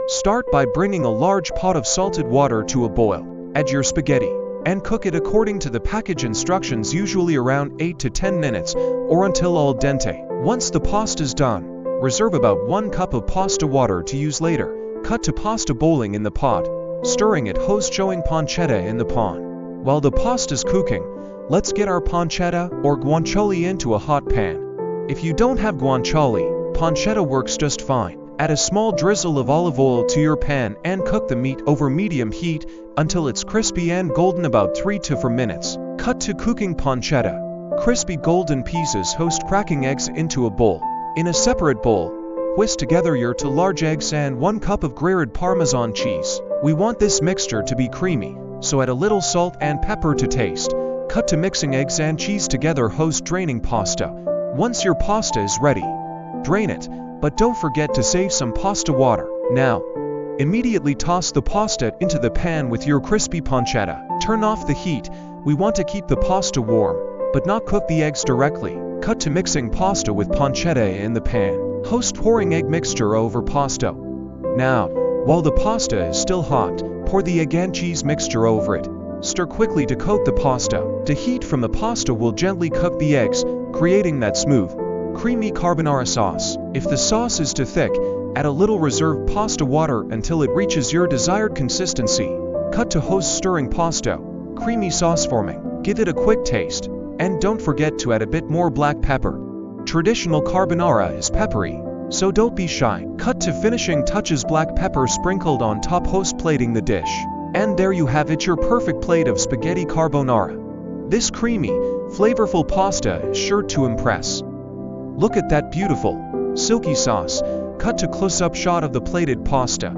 Start by bringing a large pot of salted water to a boil. Add your spaghetti and cook it according to the package instructions, usually around 8 to 10 minutes or until al dente. Once the pasta is done, reserve about 1 cup of pasta water to use later. Cut to pasta boiling in the pot, stirring it showing pancetta in the pan. While the pasta's cooking, let's get our pancetta or guanciale into a hot pan. If you don't have guanciale, pancetta works just fine. Add a small drizzle of olive oil to your pan and cook the meat over medium heat until it's crispy and golden, about 3 to 4 minutes. Cut to cooking pancetta. Crispy golden pieces cracking eggs into a bowl. In a separate bowl, whisk together your 2 large eggs and 1 cup of grated Parmesan cheese. We want this mixture to be creamy, so add a little salt and pepper to taste. Cut to mixing eggs and cheese together, draining pasta. Once your pasta is ready, drain it, but don't forget to save some pasta water. Now, immediately toss the pasta into the pan with your crispy pancetta. Turn off the heat. We want to keep the pasta warm, but not cook the eggs directly. Cut to mixing pasta with pancetta in the pan. Pouring egg mixture over pasta. Now, while the pasta is still hot, pour the egg and cheese mixture over it. Stir quickly to coat the pasta. The heat from the pasta will gently cook the eggs, creating that smooth, creamy carbonara sauce. If the sauce is too thick, add a little reserved pasta water until it reaches your desired consistency. Cut to stirring pasta, creamy sauce forming. Give it a quick taste, and don't forget to add a bit more black pepper. Traditional carbonara is peppery, so don't be shy. Cut to finishing touches, black pepper sprinkled on top, plating the dish. And there you have it, your perfect plate of spaghetti carbonara. This creamy, flavorful pasta is sure to impress. Look at that beautiful, silky sauce. Cut to close-up shot of the plated pasta.